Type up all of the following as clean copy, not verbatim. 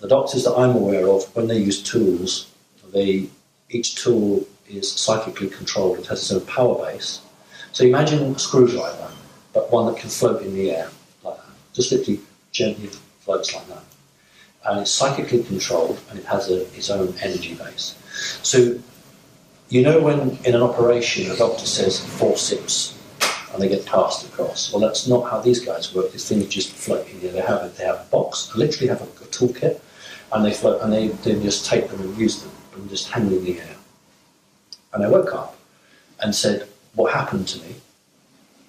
the doctors that I'm aware of, when they use tools, each tool is psychically controlled. It has its own power base. So imagine a screwdriver, but one that can float in the air, like that. Just literally gently floats like that. And it's psychically controlled, and it has its own energy base. So, you know when in an operation a doctor says forceps, and they get passed across. Well, that's not how these guys work. These things just float in the air. They have a box, they literally have a toolkit, and they float, and they just take them and use them and just hang in the air. And I woke up and said, what happened to me?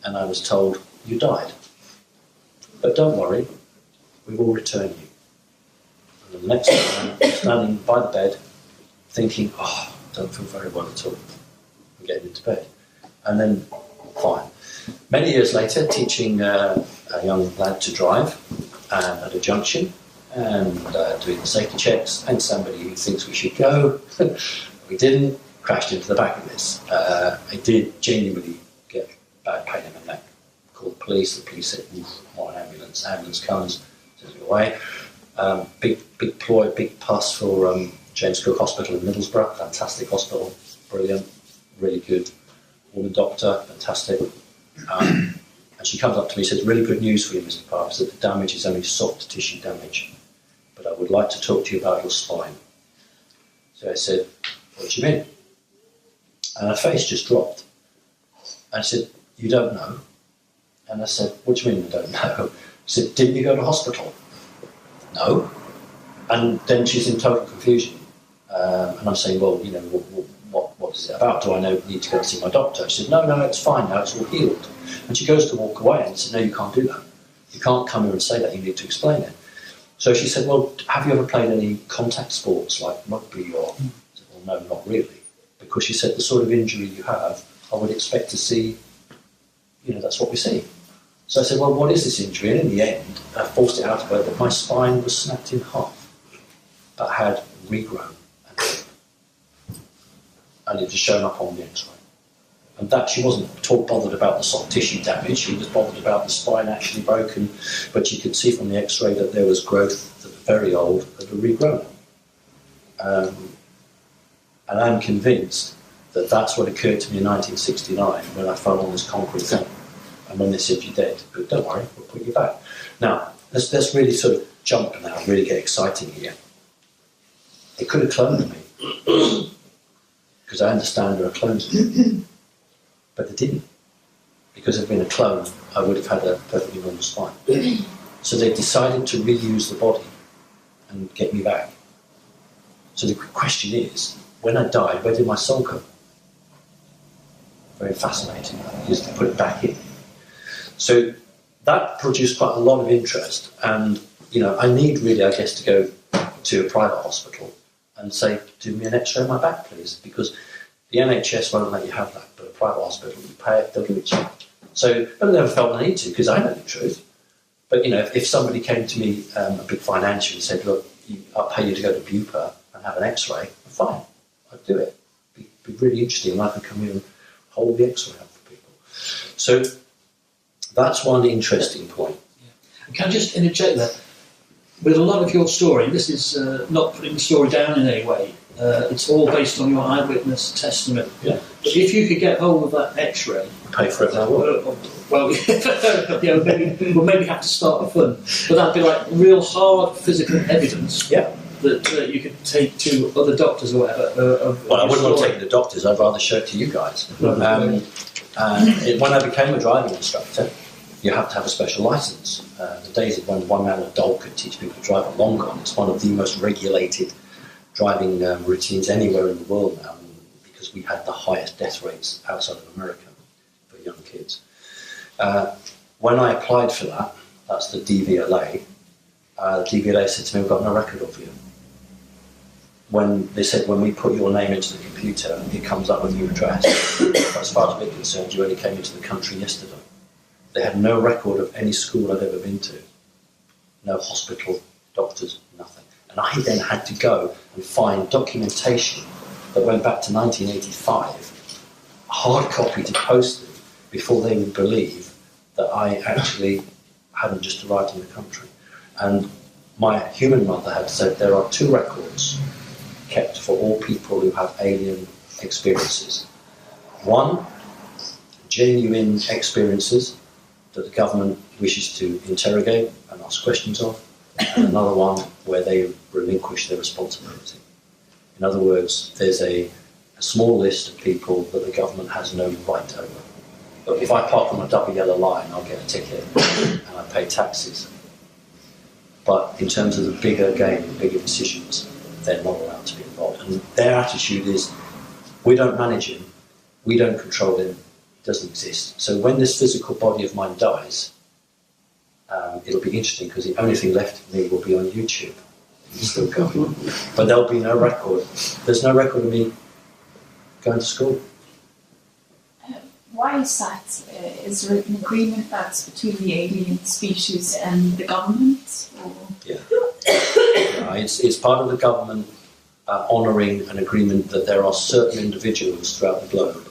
And I was told, you died. But don't worry, we will return you. And the next day, I'm standing by the bed, thinking, I don't feel very well at all. I'm getting into bed. And then, fine. Many years later, teaching a young lad to drive at a junction and doing the safety checks, and somebody who thinks we should go. We didn't, crashed into the back of this. I did genuinely get bad pain in my neck. Called the police said, I want an ambulance. Ambulance comes, takes me away. Big ploy, big pass for James Cook Hospital in Middlesbrough, fantastic hospital, brilliant, really good woman doctor, fantastic. And she comes up to me and says, really good news for you, Mr. Parker, that the damage is only soft tissue damage, but I would like to talk to you about your spine. So I said, what do you mean? And her face just dropped. And she said, you don't know? And I said, what do you mean I don't know? She said, didn't you go to hospital? No. And then she's in total confusion. And I'm saying, well, you know, what is it about? Do I need to go and see my doctor? She said, no, it's fine now, it's all healed. And she goes to walk away and said, no, you can't do that. You can't come here and say that, you need to explain it. So she said, well, have you ever played any contact sports like rugby or... I said, well, no, not really. Because she said, the sort of injury you have, I would expect to see, you know, that's what we see. So I said, well, what is this injury? And in the end, I forced it out of her that my spine was snapped in half, but had regrown. And it had shown up on the x-ray. And that she wasn't bothered about the soft tissue damage, she was bothered about the spine actually broken, but you could see from the x-ray that there was growth that was very old that had regrown. And I'm convinced that that's what occurred to me in 1969 when I fell on this concrete thing. And when they said, you're dead, but don't worry, we'll put you back. Now, let's really sort of jump now, really get exciting here. They could have cloned me. Because I understand there are clones. But they didn't. Because if I'd been a clone, I would have had a perfectly normal spine. So they decided to reuse the body and get me back. So the question is, when I died, where did my soul go? Very fascinating. Just to put it back in. So that produced quite a lot of interest. And, you know, I need really, I guess, to go to a private hospital and say, do me an x-ray of my back, please, because the NHS won't let you have that, but a private hospital, you pay it, they'll give it to you. So, but I never felt the need to, because I know the truth. But, you know, if somebody came to me, a big financier, and said, look, I'll pay you to go to Bupa and have an x-ray, fine, I'd do it. It'd be really interesting, and I could come here and hold the x-ray up for people. So that's one interesting point. Yeah. Can I just interject there? With a lot of your story, this is not putting the story down in any way, it's all based on your eyewitness testimony. Yeah. But if you could get hold of that x-ray... Pay for it now. Well, yeah, we'll maybe have to start a fund. But that'd be like real hard physical evidence that you could take to other doctors or whatever. Well, I wouldn't want to take it to doctors, I'd rather show it to you guys. When I became a driving instructor, you have to have a special licence. The days of when one man and a dog could teach people to drive are long gone. It's one of the most regulated driving routines anywhere in the world now, because we had the highest death rates outside of America for young kids. When I applied for that, that's the DVLA, the DVLA said to me, we've got no record of you. When they said, when we put your name into the computer, it comes up with your address. But as far as we're concerned, you only came into the country yesterday. They had no record of any school I'd ever been to. No hospital, doctors, nothing. And I then had to go and find documentation that went back to 1985, a hard copy to post them before they would believe that I actually hadn't just arrived in the country. And my human mother had said there are 2 records kept for all people who have alien experiences. One, genuine experiences that the government wishes to interrogate and ask questions of, and another one where they relinquish their responsibility. In other words, there's a small list of people that the government has no right over. But if I park on a double yellow line, I'll get a ticket and I pay taxes. But in terms of the bigger game, the bigger decisions, they're not allowed to be involved. And their attitude is, we don't manage him, we don't control him, he doesn't exist. So when this physical body of mine dies, it'll be interesting because the only thing left of me will be on YouTube. It's still going. But there'll be no record. There's no record of me going to school. Why is that? Is there an agreement that's between the alien species and the government? Or? Yeah. It's part of the government honouring an agreement that there are certain individuals throughout the globe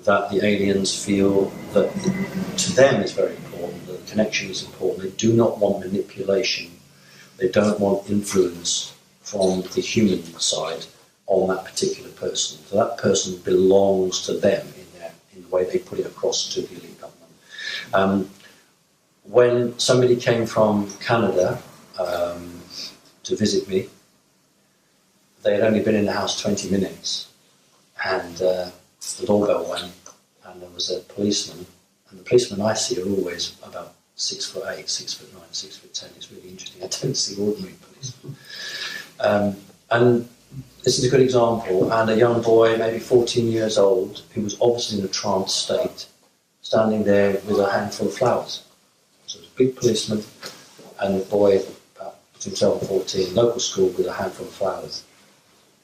that the aliens feel that to them is very important, that the connection is important. They do not want manipulation. They don't want influence from the human side on that particular person. So that person belongs to them in the way they put it across to the elite government. When somebody came from Canada to visit me, they had only been in the house 20 minutes, and the doorbell went, and there was a policeman, and the policemen I see are always about 6'8", 6'9", 6'10". It's really interesting. I don't see ordinary policemen. And this is a good example. And a young boy, maybe 14 years old, who was obviously in a trance state, standing there with a handful of flowers. So it was a big policeman and a boy about between 12 and 14, local school, with a handful of flowers.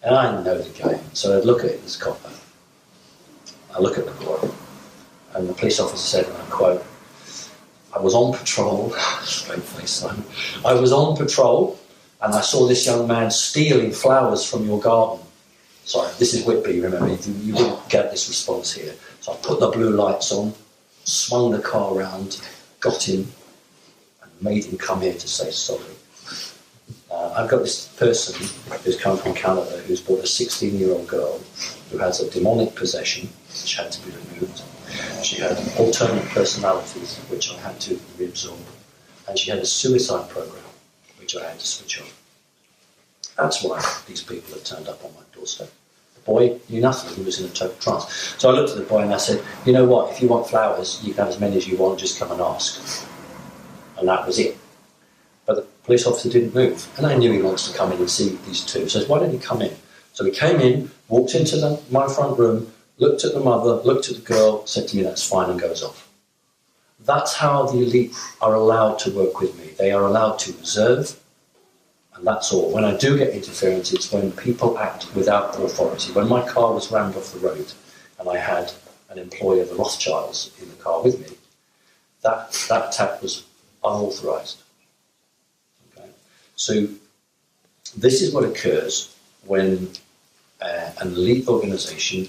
And I know the game, so I'd look at this copper. I look at the boy, and the police officer said, and I quote, "I was on patrol," straight face son, "I was on patrol and I saw this young man stealing flowers from your garden." Sorry, this is Whitby, remember, you wouldn't get this response here. So I put the blue lights on, swung the car round, got him, and made him come here to say sorry. I've got this person who's come from Canada who's brought a 16-year-old girl who has a demonic possession, which had to be removed. She had alternate personalities, which I had to reabsorb. And she had a suicide program, which I had to switch on. That's why these people have turned up on my doorstep. The boy knew nothing, he was in a total trance. So I looked at the boy and I said, "You know what, if you want flowers, you can have as many as you want, just come and ask." And that was it. But the police officer didn't move, and I knew he wants to come in and see these two. So I said, "Why don't you come in?" So he came in, walked into my front room, looked at the mother, looked at the girl, said to me, "That's fine," and goes off. That's how the elite are allowed to work with me. They are allowed to observe, and that's all. When I do get interference, it's when people act without authority. When my car was rammed off the road, and I had an employee of the Rothschilds in the car with me, that attack was unauthorised. Okay? So this is what occurs when an elite organisation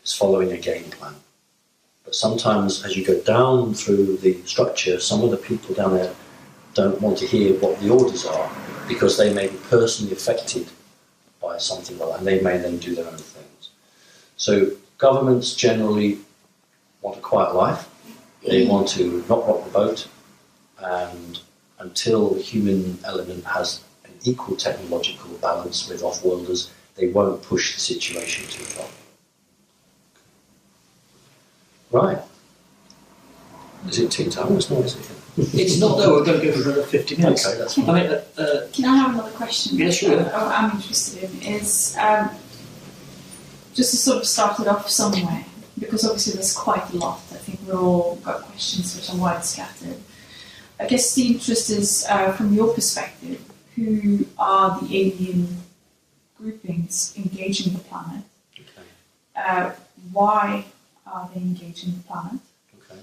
is following a game plan. But sometimes as you go down through the structure, some of the people down there don't want to hear what the orders are because they may be personally affected by something like that, and they may then do their own things. So governments generally want a quiet life. They want to not rock the boat, and until the human element has an equal technological balance with off-worlders, they won't push the situation too far. Right. Is it tea time? It's not, is it? It's not, though. We're going to go for another 50 minutes. Okay, that's fine. I mean, Can I have another question? Yeah, sure. I'm interested in is just to sort of start it off somewhere, because obviously there's quite a lot. I think we've all got questions which are wide scattered. I guess the interest is, from your perspective, who are the alien groupings engaging the planet? Okay. Why are they engaging the planet? Okay.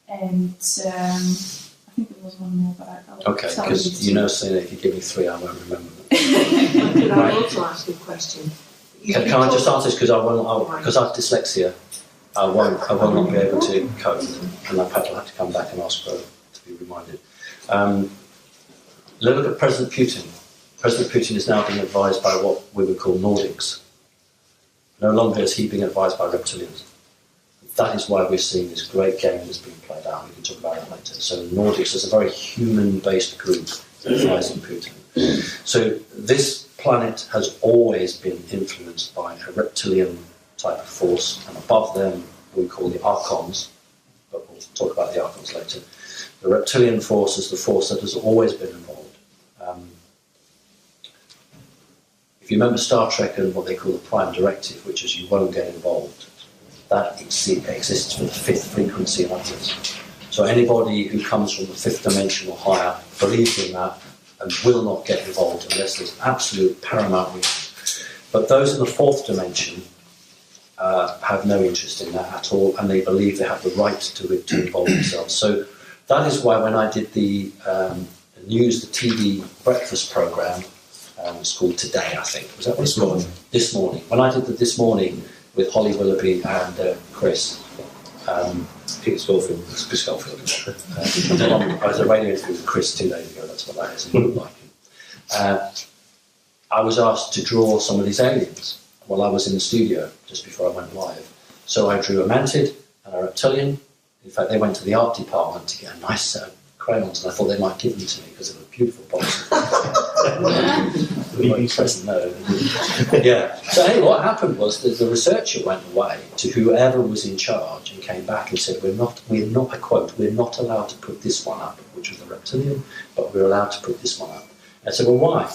And I think there was one more, but I'll Okay, tell because you know, saying that if you give me three, I won't remember them. Could I Right. also ask you a question? Can I just answer this because because I have dyslexia, I will not be able to code, and I'll have to come back and ask for to be reminded. Look at President Putin. President Putin is now being advised by what we would call Nordics. No longer is he being advised by reptilians. That is why we're seeing this great game that's being played out. We can talk about it later. So Nordics is a very human-based group advising Putin. So this planet has always been influenced by a reptilian type of force, and above them we call the Archons, but we'll talk about the Archons later. The reptilian force is the force that has always been involved. If you remember Star Trek and what they call the Prime Directive, which is you won't get involved, that exists for the fifth frequency and upwards. So anybody who comes from the fifth dimension or higher believes in that and will not get involved unless there's absolute paramount reason. But those in the fourth dimension have no interest in that at all, and they believe they have the right to involve themselves. So that is why when I did the news, the TV breakfast programme, it's called Today, I think. Was that what it's called? This morning. When I did the This Morning with Holly Willoughby and Chris, Peter Schofield. Chris Schofield. I was a radio interview with Chris 2 days ago, that's what that is, and you look like him. I was asked to draw some of these aliens while I was in the studio, just before I went live. So I drew a mantid and a reptilian. In fact, they went to the art department to get a nice set of crayons, and I thought they might give them to me because they were beautiful boxes. No. Yeah. So anyway, what happened was that the researcher went away to whoever was in charge and came back and said, we're not, I quote, we're not allowed to put this one up, which was the reptilian, but we're allowed to put this one up. And I said, well, why?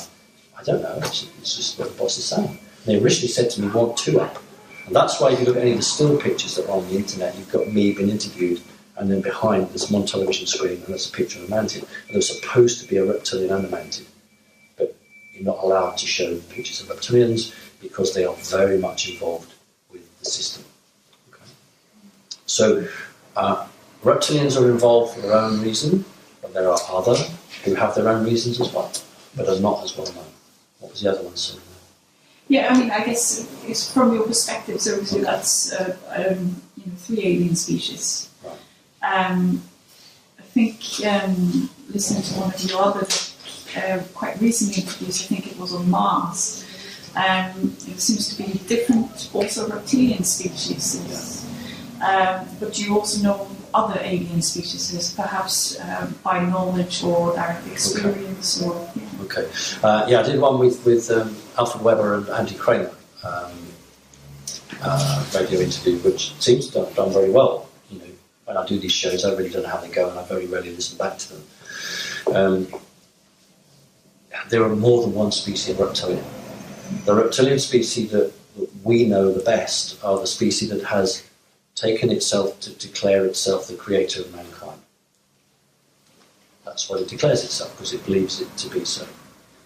I don't know. It's just what the boss is saying. And they originally said to me, we want two up. And that's why if you look at any of the still pictures that are on the internet, you've got me being interviewed, and then behind there's one television screen and there's a picture of a mantid. And there's supposed to be a reptilian and a mantid. But you're not allowed to show pictures of reptilians because they are very much involved with the system. Okay. So reptilians are involved for their own reason, but there are other who have their own reasons as well, but are not as well known. What was the other one, Selena? Yeah, I mean, I guess it's from your perspective, so obviously that's 3 alien species. Right. I think listening to one of your other quite recent interviews, I think it was on Mars, it seems to be different also reptilian species. But you also know other alien species, perhaps by knowledge or direct experience. Okay. I did one with Alfred Weber and Andy Kramer, radio interview, which seems to have done very well. You know, when I do these shows, I really don't know how they go, and I very rarely listen back to them. There are more than one species of reptilian. The reptilian species that we know the best are the species that has taken itself to declare itself the creator of mankind. That's what it declares itself, because it believes it to be so.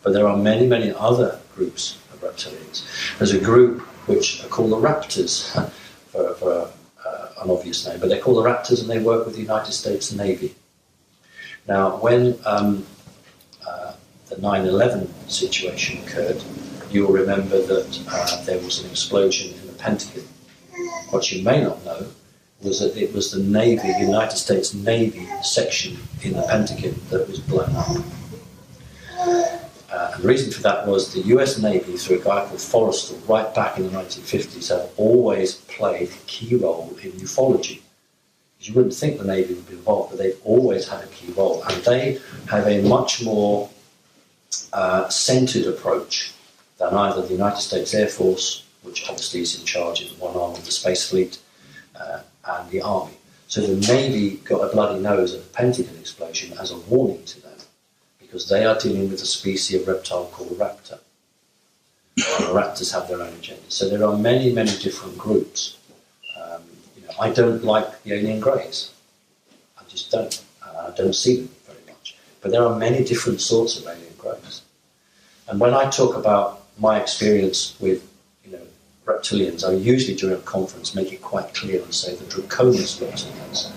But there are many, many other groups of reptilians. There's a group which are called the Raptors, for an obvious name, but they're called the Raptors, and they work with the United States Navy. Now, when the 9/11 situation occurred, you'll remember that there was an explosion in the Pentagon. What you may not know was that it was the Navy, the United States Navy section in the Pentagon that was blown up. And the reason for that was the US Navy, through a guy called Forrestal, right back in the 1950s, have always played a key role in ufology. You wouldn't think the Navy would be involved, but they've always had a key role. And they have a much more centred approach than either the United States Air Force, which obviously is in charge in one arm of the Space Fleet, and the Army. So the Navy got a bloody nose at the Pentagon explosion as a warning to them, because they are dealing with a species of reptile called a raptor. And the raptors have their own agenda. So there are many, many different groups. I don't like the alien greys. I just don't. I don't see them very much. But there are many different sorts of alien greys. And when I talk about my experience with reptilians, I usually during a conference make it quite clear and say the draconis reptilians,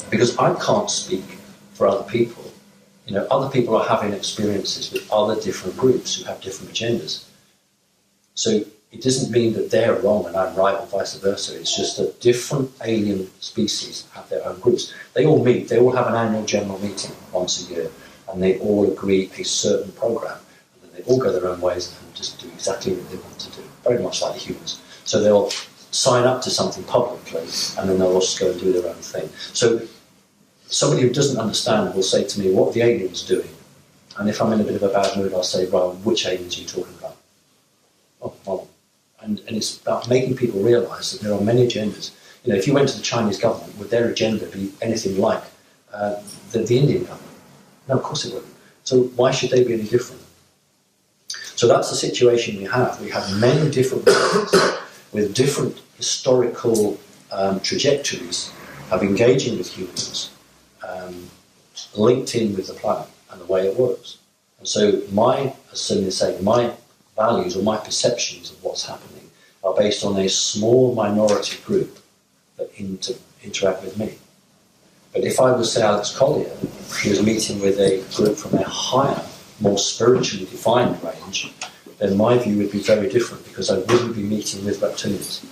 because I can't speak for other people. Other people are having experiences with other different groups who have different agendas. So it doesn't mean that they're wrong and I'm right, or vice versa. It's just that different alien species have their own groups. They all meet. They all have an annual general meeting once a year, and they all agree a certain program, and then they all go their own ways and just do exactly what they want to do, very much like humans. So they'll sign up to something publicly, and then they'll just go and do their own thing. So somebody who doesn't understand will say to me, what are the aliens doing? And if I'm in a bit of a bad mood, I'll say, well, which aliens are you talking about? Oh, well, and it's about making people realise that there are many agendas. You know, if you went to the Chinese government, would their agenda be anything like the Indian government? No, of course it wouldn't. So why should they be any different? So that's the situation we have. We have many different countries with different historical trajectories of engaging with humans, linked in with the planet and the way it works. And so my values or my perceptions of what's happening are based on a small minority group that interact with me. But if I was, say, Alex Collier, who was meeting with a group from a higher, more spiritually defined range, then my view would be very different, because I wouldn't be meeting with reptilians.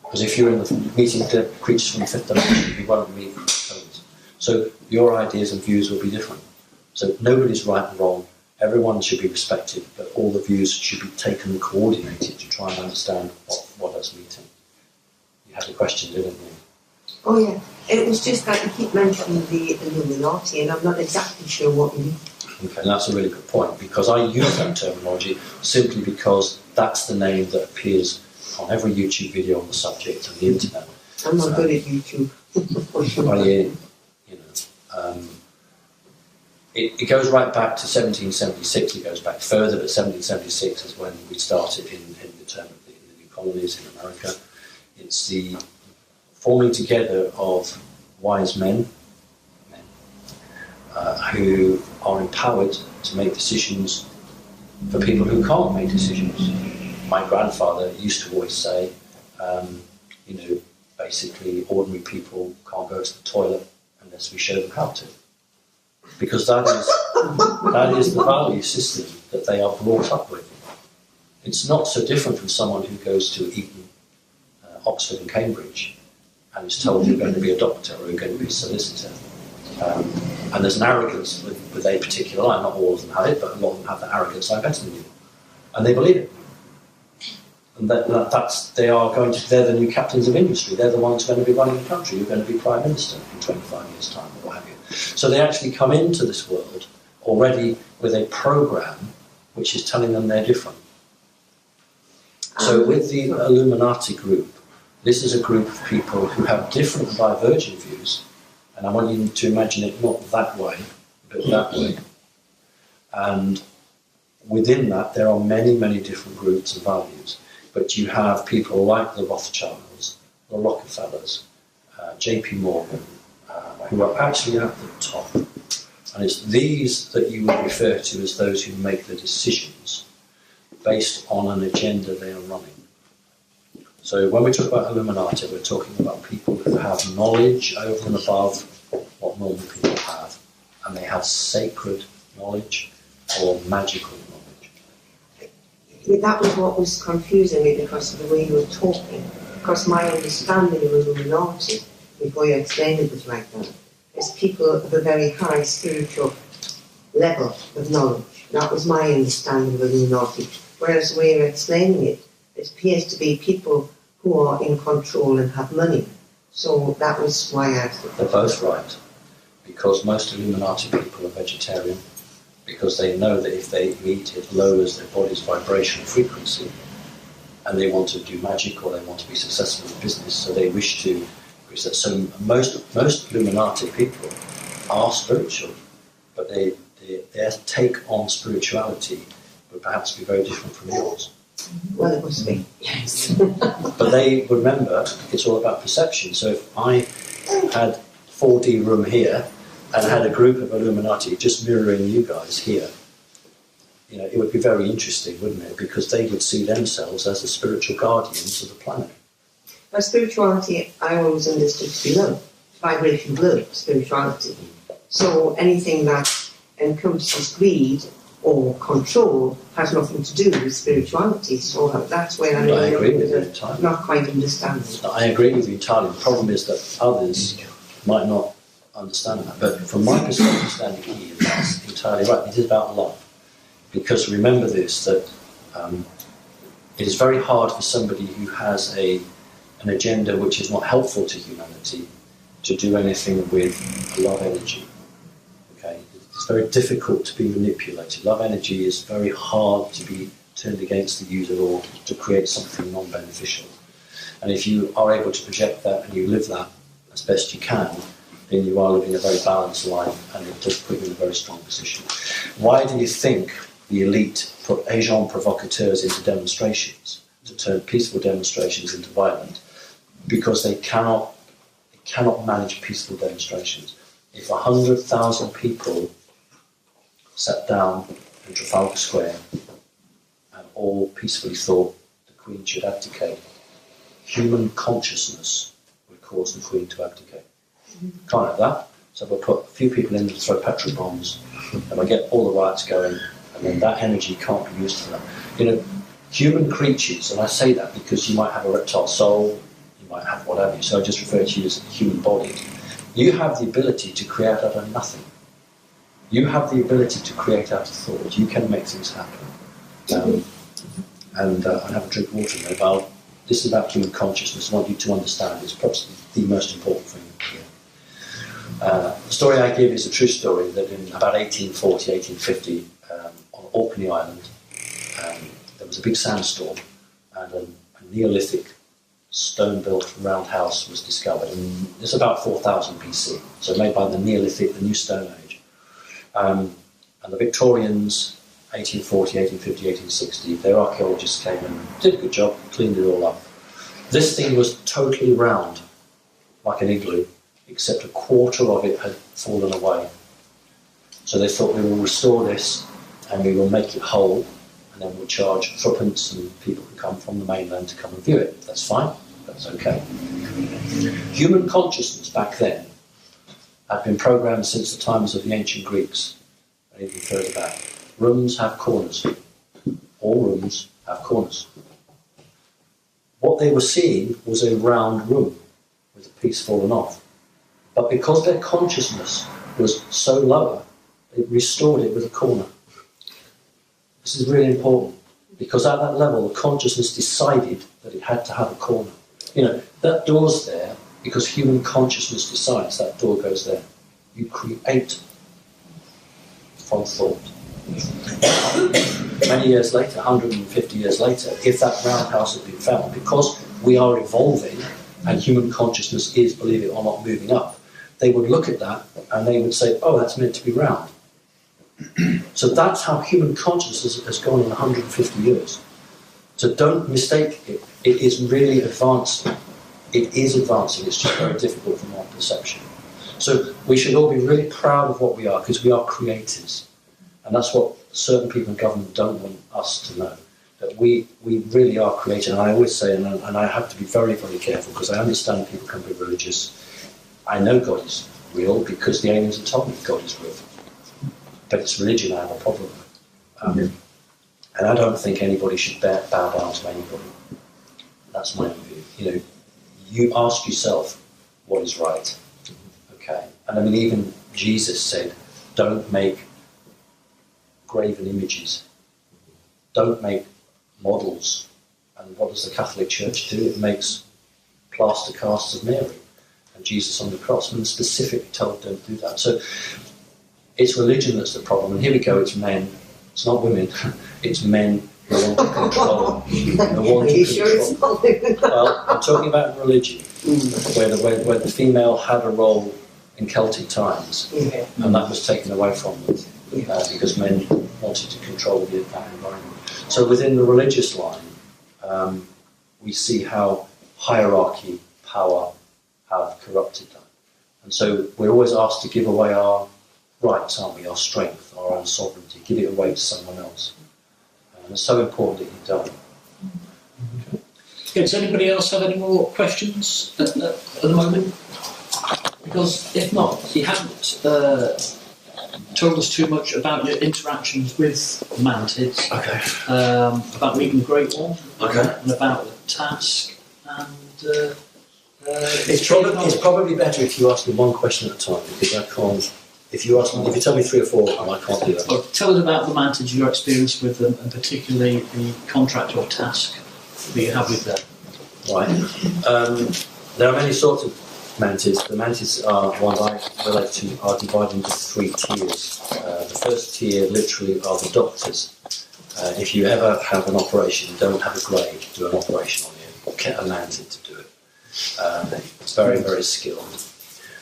Because if you're in the meeting with the creatures from the fifth dimension, you won't meet with reptilians. So your ideas and views will be different. So nobody's right and wrong. Everyone should be respected, but all the views should be taken and coordinated to try and understand what that's meeting. You had a question, didn't you? Oh yeah, it was just that you keep mentioning the Illuminati, and I'm not exactly sure what you mean. Okay, and that's a really good point, because I use that terminology simply because that's the name that appears on every YouTube video on the subject on the internet. I'm not good at YouTube. Well, it goes right back to 1776. It goes back further, but 1776 is when we started in the term of the new colonies in America. It's the forming together of wise men who are empowered to make decisions for people who can't make decisions. My grandfather used to always say, basically ordinary people can't go to the toilet unless we show them how to. Because that is the value system that they are brought up with. It's not so different from someone who goes to Eton, Oxford and Cambridge and is told you're going to be a doctor or you're going to be a solicitor. And there's an arrogance with a particular line. Not all of them have it, but a lot of them have that arrogance. I'm better than you. And they believe it. And they're the new captains of industry. They're the ones who are going to be running the country. You're going to be Prime Minister in 25 years' time, or what have you. So they actually come into this world already with a program which is telling them they're different. So with the Illuminati group, this is a group of people who have different divergent views, and I want you to imagine it not that way, but that way. And within that, there are many, many different groups and values. But you have people like the Rothschilds, the Rockefellers, J.P. Morgan, who are actually at the top. And it's these that you would refer to as those who make the decisions based on an agenda they are running. So when we talk about Illuminati, we're talking about people who have knowledge over and above what normal people have, and they have sacred knowledge or magical knowledge. That was what was confusing me, because of the way you were talking. Because my understanding of Illuminati, before you explained it was like that, is people of a very high spiritual level of knowledge. That was my understanding of Illuminati. Whereas the way you're explaining it, it appears to be people who are in control and have money. So that was why I asked it. They're both right, because most Illuminati people are vegetarian, because they know that if they eat, it lowers their body's vibrational frequency, and they want to do magic or they want to be successful in business, so they wish to increase that. So most Illuminati people are spiritual, but their take on spirituality would perhaps be very different from yours. Well, it must be, yes. But they remember it's all about perception. So if I had 4D room here and had a group of Illuminati just mirroring you guys here, it would be very interesting, wouldn't it? Because they would see themselves as the spiritual guardians of the planet. By spirituality, I always understood to be love, vibration blue, spirituality. So anything that encompasses greed or control has nothing to do with spirituality. So that's where I agree with you entirely. Not quite understanding. I agree with you entirely. The problem is that others might not understand that. But from my perspective, standing here, that's entirely right. It is about love. Because remember this, that it is very hard for somebody who has an agenda which is not helpful to humanity to do anything with love energy. Okay, it's very difficult to be manipulated. Love energy is very hard to be turned against the user or to create something non-beneficial. And if you are able to project that and you live that as best you can, then you are living a very balanced life, and it does put you in a very strong position. Why do you think the elite put agents provocateurs into demonstrations, to turn peaceful demonstrations into violent? Because they cannot manage peaceful demonstrations. If 100,000 people sat down in Trafalgar Square and all peacefully thought the Queen should abdicate, human consciousness would cause the Queen to abdicate. Can't have that. So we'll put a few people in to throw petrol bombs, and we'll get all the riots going, and then that energy can't be used for that. You know, human creatures, and I say that because you might have a reptile soul, you might have whatever, so I just refer to you as a human body. You have the ability to create out of nothing. You have the ability to create out of thought. You can make things happen. I have a drink of water now, but this is about human consciousness. I want you to understand it's perhaps the most important thing here. The story I give is a true story that in about 1840, 1850, on Orkney Island, there was a big sandstorm, and a Neolithic stone-built roundhouse was discovered, and it's about 4000 BC, so made by the Neolithic, the New Stone Age. And the Victorians, 1840, 1850, 1860, their archaeologists came and did a good job, cleaned it all up. This thing was totally round, like an igloo, except a quarter of it had fallen away. So they thought, we will restore this and we will make it whole, and then we'll charge threepence and people can come from the mainland to come and view it. That's fine, that's okay. Human consciousness back then had been programmed since the times of the ancient Greeks, and even further back. Rooms have corners. All rooms have corners. What they were seeing was a round room with a piece fallen off. But because their consciousness was so lower, it restored it with a corner. This is really important, because at that level, the consciousness decided that it had to have a corner. You know, that door's there because human consciousness decides that door goes there. You create from thought. Many years later, 150 years later, if that roundhouse had been found, because we are evolving and human consciousness is, believe it or not, moving up, they would look at that and they would say, oh, that's meant to be round. So that's how human consciousness has gone in 150 years. So don't mistake it. It is really advancing. It is advancing. It's just very difficult from our perception. So we should all be really proud of what we are, because we are creators. And that's what certain people in government don't want us to know, that we really are creators. And I always say, and I have to be very, very careful, because I understand people can be religious. I know God is real because the aliens have told me God is real. But it's religion I have a problem with. And I don't think anybody should bow down to anybody. That's my view. You know, you ask yourself what is right. Okay. And I mean, even Jesus said, don't make graven images. Don't make models. And what does the Catholic Church do? It makes plaster casts of Mary and Jesus on the cross. And specifically told don't do that. So it's religion that's the problem. And here we go, it's men. It's not women. It's men who want to control. Who want to control. Well, I'm talking about religion, where the female had a role in Celtic times, and that was taken away from them because men wanted to control that environment. So within the religious line, we see how hierarchy, power have corrupted that. And so we're always asked to give away our rights, aren't we? Our strength, our own sovereignty, give it away to someone else. And it's so important that you don't. Okay. Does anybody else have any more questions at the moment? Because if not, you haven't told us too much about your interactions with mantids. Okay. About meeting the Great One. Okay. And about the task. And It's probably better if you ask me one question at a time, because I can't. If you tell me 3 or 4 of them, I can't do that. Well, tell us about the mantids, your experience with them, and particularly the contract or task that you have with them. Right. There are many sorts of mantids. The mantids are ones I relate to are divided into 3 tiers. The first tier literally are the doctors. If you ever have an operation, don't have a grade, do an operation on you, get a mantid to do it. It's very, very skilled.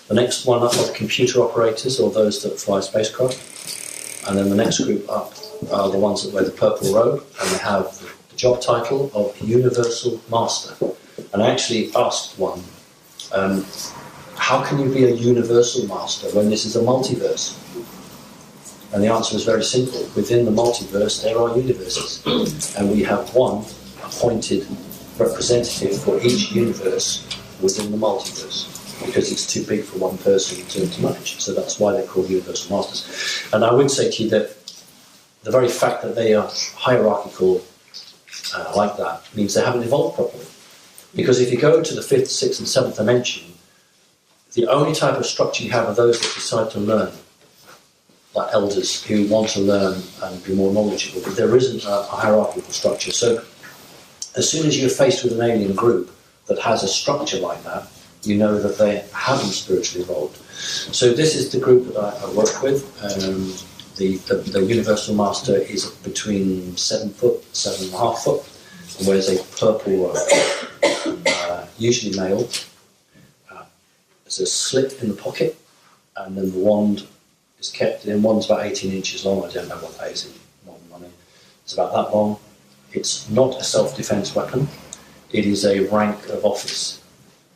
The next one up are the computer operators, or those that fly spacecraft. And then the next group up are the ones that wear the purple robe, and they have the job title of Universal Master. And I actually asked one, how can you be a Universal Master when this is a multiverse? And the answer is very simple. Within the multiverse, there are universes. And we have one appointed representative for each universe within the multiverse, because it's too big for one person to manage. So that's why they're called Universal Masters. And I would say to you that the very fact that they are hierarchical like that means they haven't evolved properly. Because if you go to the 5th, 6th and 7th dimension, the only type of structure you have are those that decide to learn, like elders who want to learn and be more knowledgeable. But there isn't a hierarchical structure. So as soon as you're faced with an alien group that has a structure like that, you know that they haven't spiritually evolved. So this is the group that I work with. The Universal Master is between 7 foot, 7.5 foot, and wears a purple robe, usually male. There's a slit in the pocket, and then the wand is kept in. One's about 18 inches long. I don't know what that is in modern money. It's about that long. It's not a self-defense weapon. It is a rank of office,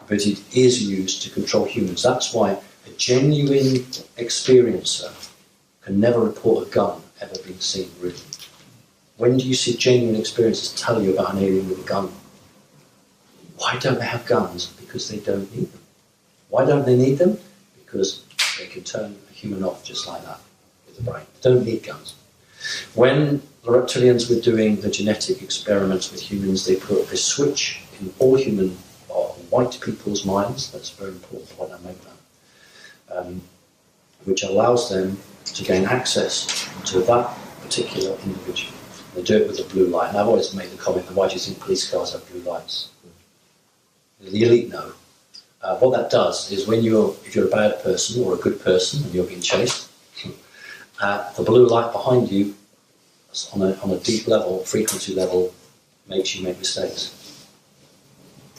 but it is used to control humans. That's why a genuine experiencer can never report a gun ever being seen, really. When do you see genuine experiencers tell you about an alien with a gun? Why don't they have guns? Because they don't need them. Why don't they need them? Because they can turn a human off just like that with the brain. They don't need guns. When the reptilians were doing the genetic experiments with humans, they put a switch in all human or white people's minds. That's very important. Why don't I make that? Which allows them to gain access to that particular individual. They do it with a blue light. And I've always made the comment, why do you think police cars have blue lights? The elite know. What that does is if you're a bad person or a good person and you're being chased, the blue light behind you on a deep level, frequency level, makes you make mistakes.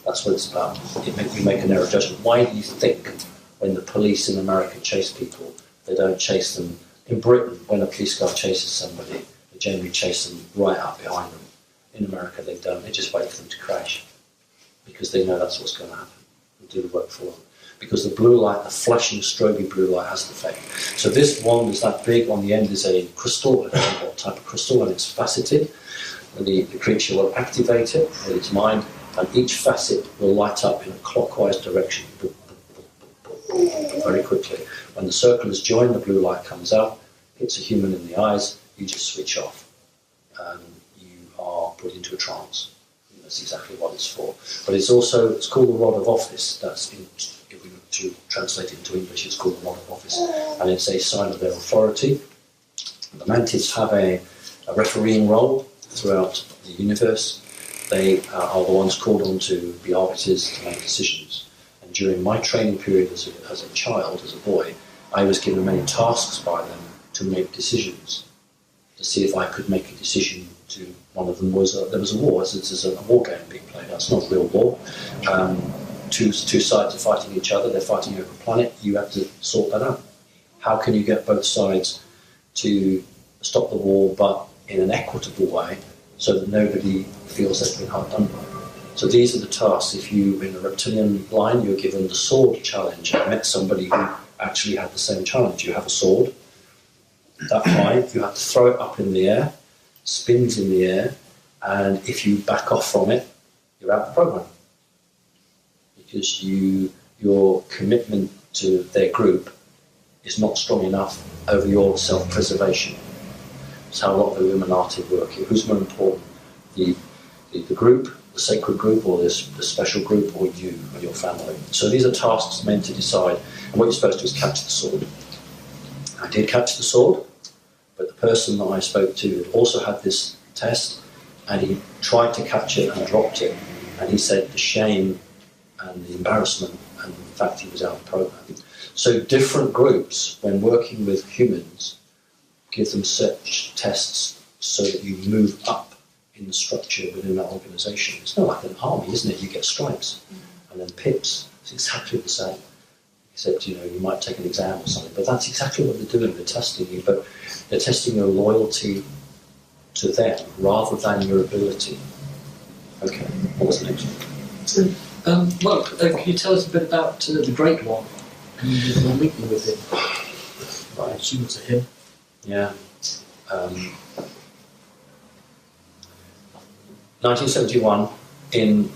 That's what it's about. You make an error judgment. Why do you think when the police in America chase people, they don't chase them? In Britain, when a police car chases somebody, they generally chase them right up behind them. In America, they don't. They just wait for them to crash because they know that's what's going to happen. They do the work for them. Because the blue light, the flashing strobe blue light, has an effect. So this wand is that big. On the end is a crystal. I don't know what type of crystal, and it's faceted. And the creature will activate it with its mind, and each facet will light up in a clockwise direction, very quickly. When the circle is joined, the blue light comes out, hits a human in the eyes, you just switch off. You are put into a trance. That's exactly what it's for. But it's called the rod of office. If we were to translate it into English, it's called the rod of office. And it's a sign of their authority. The mantids have a refereeing role throughout the universe. They are the ones called on to be arbiters to make decisions. And during my training period as a child, as a boy, I was given many tasks by them to make decisions, to see if I could make a decision. One of them was there was a war. It's a war game being played. That's not real war. Two sides are fighting each other. They're fighting over a planet. You have to sort that out. How can you get both sides to stop the war, but in an equitable way, so that nobody feels they've been hard done by? So these are the tasks. If you, in the reptilian line, you're given the sword challenge. I met somebody who actually had the same challenge. You have a sword, that high, you have to throw it up in the air, spins in the air, and if you back off from it, you're out of the program. Because your commitment to their group is not strong enough over your self-preservation. It's how a lot of the Illuminati work. Who's more important, the group the sacred group or this the special group, or you or your family. So these are tasks meant to decide, and what you're supposed to do is catch the sword. I did catch the sword, but the person that I spoke to also had this test, and he tried to catch it and dropped it, and he said the shame and the embarrassment and the fact he was out of the program. So different groups, when working with humans, give them such tests so that you move up in the structure within that organisation. It's not like an army, isn't it? You get stripes and then pips. It's exactly the same. Except, you know, you might take an exam or something, but that's exactly what they're doing. They're testing you, but they're testing your loyalty to them rather than your ability. Okay, what was the next one? Can you tell us a bit about the Great One and your meeting with him? Right. I assume it's a him. Yeah. 1971, in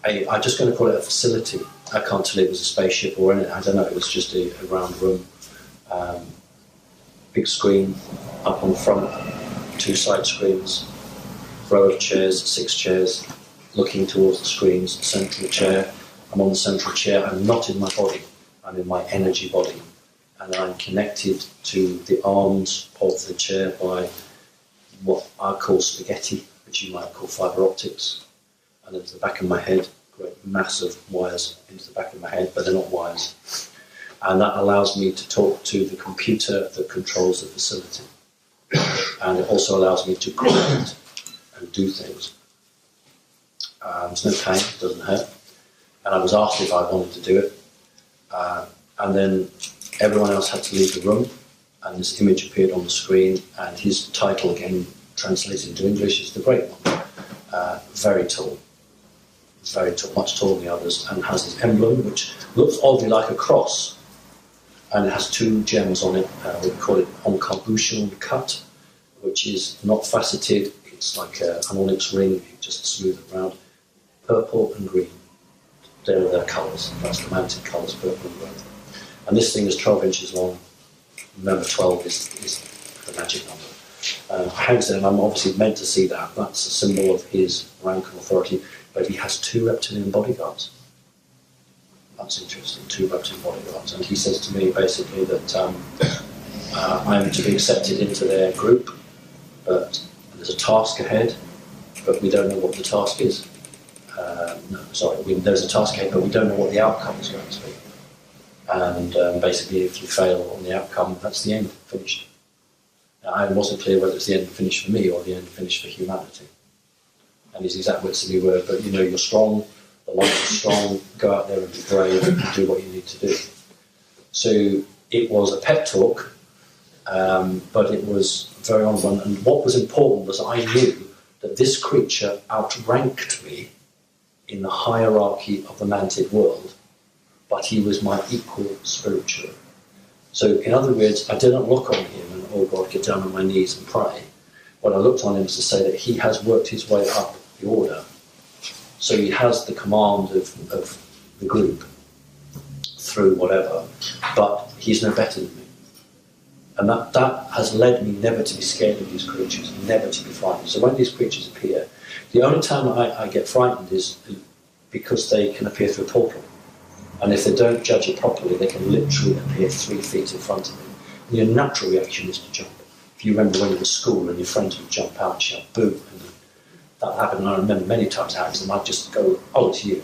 I'm just going to call it a facility. I can't tell it was a spaceship or anything. I don't know. It was just a round room, big screen up on the front, 2 side screens, row of chairs, 6 chairs, looking towards the screens. Central chair. I'm on the central chair. I'm not in my body. I'm in my energy body, and I'm connected to the arms of the chair by what I call spaghetti, which you might call fibre optics, and into the back of my head, great massive wires into the back of my head, but they're not wires. And that allows me to talk to the computer that controls the facility. And it also allows me to create and do things. There's no pain, it doesn't hurt. And I was asked if I wanted to do it. And then everyone else had to leave the room, and this image appeared on the screen, and his title, again translated into English, is The Great One. Very tall, much taller than the others, and has this emblem which looks oddly like a cross, and it has 2 gems on it. We call it encabochon cut, which is not faceted. It's like an onyx ring, just smooth it round. Purple and green. They're their colours. That's the mounted colours, purple and green. And this thing is 12 inches long. Remember, 12 is the magic number. Hangs there, and I'm obviously meant to see that. That's a symbol of his rank and authority. But he has 2 reptilian bodyguards. That's interesting, 2 reptilian bodyguards. And he says to me basically that I'm to be accepted into their group, but there's a task ahead, but we don't know what the task is. There's a task ahead, but we don't know what the outcome is going to be. And basically, if you fail on the outcome, that's the end, finished. Now, I wasn't clear whether it's the end finished for me or the end finished for humanity. And his exact words to me were, but you know, you're strong, the light is strong, go out there and be brave and do what you need to do. So it was a pep talk, but it was very on one. And what was important was I knew that this creature outranked me in the hierarchy of the mantic world, but he was my equal spiritually. So in other words, I didn't look on him and, oh God, get down on my knees and pray. What I looked on him was to say that he has worked his way up the order. So he has the command of the group through whatever, but he's no better than me. And that has led me never to be scared of these creatures, never to be frightened. So when these creatures appear, the only time I get frightened is because they can appear through a portal. And if they don't judge it properly, they can literally appear 3 feet in front of you. And your natural reaction is to jump. If you remember when you were at school and your friends would jump out and shout, boo, and that happened, and I remember many times it happens, and I'd just go, oh, it's you.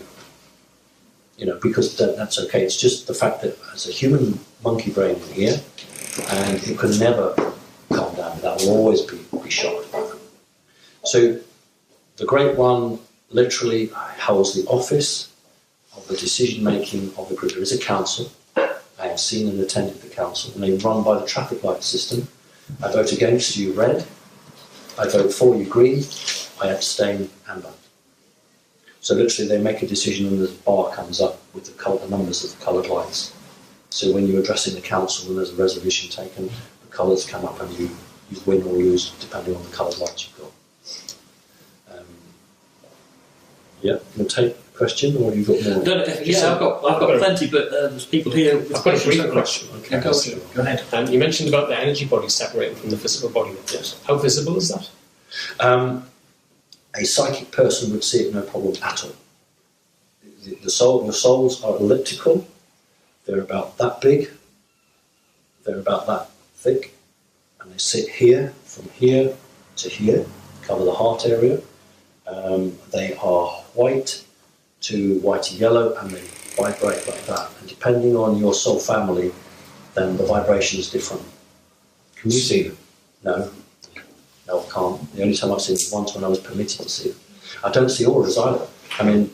You know, because that's okay. It's just the fact that as a human monkey brain in here, and it can never calm down. That will always be shocked by them. So the Great One literally holds the office of the decision-making of the group. There is a council. I have seen and attended the council, and they run by the traffic light system. I vote against you, red. I vote for you, green. I abstain, amber. So literally they make a decision and the bar comes up with the numbers of the coloured lights. So when you're addressing the council and there's a resolution taken, the colours come up and you win or lose depending on the coloured lights you've got. Yeah, you'll take a question or have you got more? No, I've got plenty, but there's people here with I've got a questions. brief question. Okay, go ahead. You mentioned about the energy body separating from the physical body. Yes. How visible is that? a psychic person would see it no problem at all. Your souls are elliptical. They're about that big. They're about that thick. And they sit here, from here to here, cover the heart area. They are white to whitey yellow, and they vibrate like that. And depending on your soul family, then the vibration is different. Can you see them? No, I can't. The only time I've seen them once when I was permitted to see them. I don't see auras either. I mean,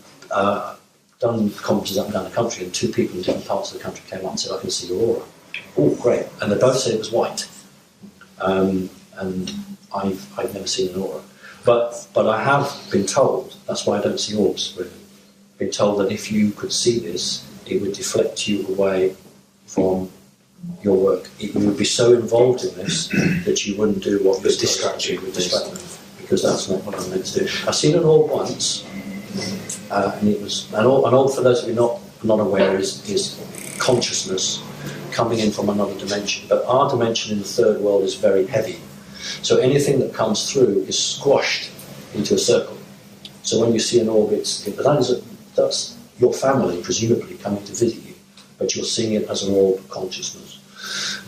done conferences up and down the country, and 2 people in different parts of the country came up and said, I can see your aura. Oh, great. And they both said it was white. And I've never seen an aura. But I have been told, that's why I don't see orbs, really. Been told that if you could see this, it would deflect you away from your work. You would be so involved in this that you wouldn't do what was distract you, because that's not what I'm meant to do. I've seen an orb once, and it was an orb, for those of you not aware, is consciousness coming in from another dimension. But our dimension in the third world is very heavy, so anything that comes through is squashed into a circle. So when you see an orb, that's your family presumably coming to visit you, but you're seeing it as an orb of consciousness.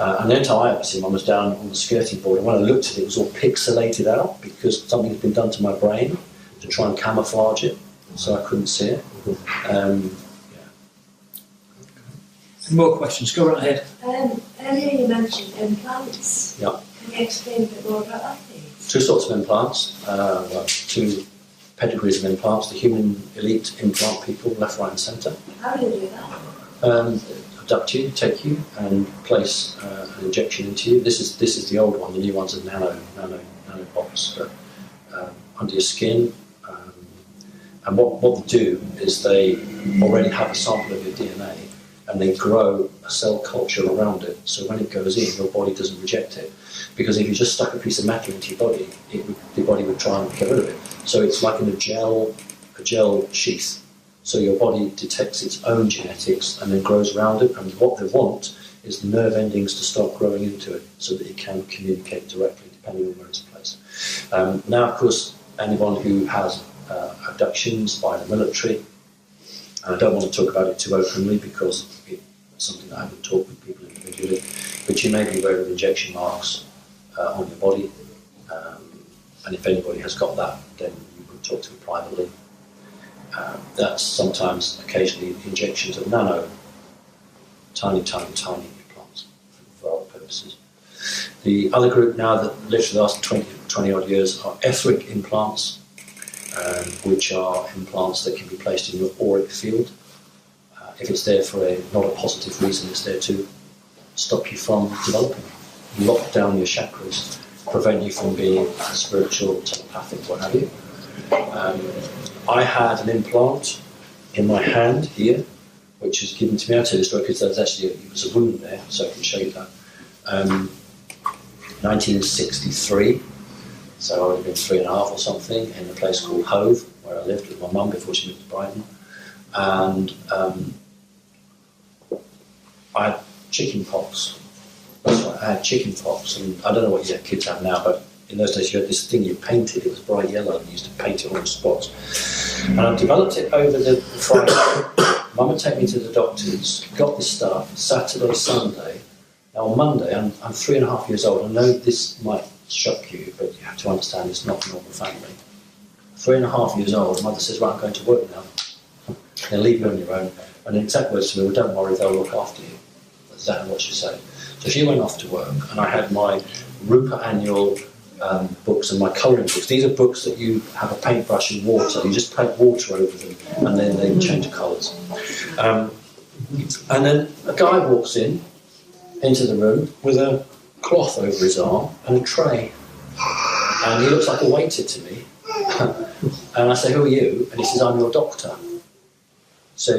And the only time I ever seen one was down on the skirting board, and when I looked at it, it was all pixelated out because something had been done to my brain to try and camouflage it, so I couldn't see it. Any more questions? Go right ahead. Earlier you mentioned implants. Yeah. Can you explain a bit more about that, please? 2 sorts of implants, 2 pedigrees of implants. The human elite implant people, left, right and centre. How do you do that? Abduct you, take you, and place an injection into you. This is the old one. The new one's a nano box, but under your skin. And what they do is they already have a sample of your DNA, and they grow a cell culture around it. So when it goes in, your body doesn't reject it. Because if you just stuck a piece of metal into your body, the body would try and get rid of it. So it's like in a gel sheath. So your body detects its own genetics and then grows around it. And what they want is the nerve endings to start growing into it so that it can communicate directly, depending on where it's placed. Now, of course, anyone who has abductions by the military, and I don't want to talk about it too openly because it's something that I would talk with people individually, but you may be aware of injection marks on your body, and if anybody has got that, then you would talk to them privately. That's sometimes, occasionally, injections of tiny implants for other purposes. The other group now that literally the last 20 odd years are etheric implants, which are implants that can be placed in your auric field. If it's there for not a positive reason, it's there to stop you from developing. Lock down your chakras, prevent you from being spiritual, telepathic, what have you. I had an implant in my hand here, which was given to me. I'll tell you the story because it was a wound there, so I can show you that. 1963, so I would have been 3.5 or something, in a place called Hove, where I lived with my mum before she moved to Brighton. And I had chicken pox. That's right, I had chicken pox, and I don't know what your kids have now, but in those days you had this thing you painted, it was bright yellow, and you used to paint it on spots. And I developed it over the Friday. Mum would take me to the doctors, got this stuff, Saturday, Sunday. Now on Monday, I'm 3.5 years old. I know this might shock you, but you have to understand it's not a normal family. 3.5 years old, mother says, right, I'm going to work now. They'll leave you on your own. And the exact words to me were, don't worry, they'll look after you. That's exactly what she said. So she went off to work, and I had my Rupert Annual books and my colouring books. These are books that you have a paintbrush and water. You just paint water over them, and then they change colours. And then a guy walks into the room with a cloth over his arm and a tray. And he looks like a waiter to me. And I say, who are you? And he says, I'm your doctor. So,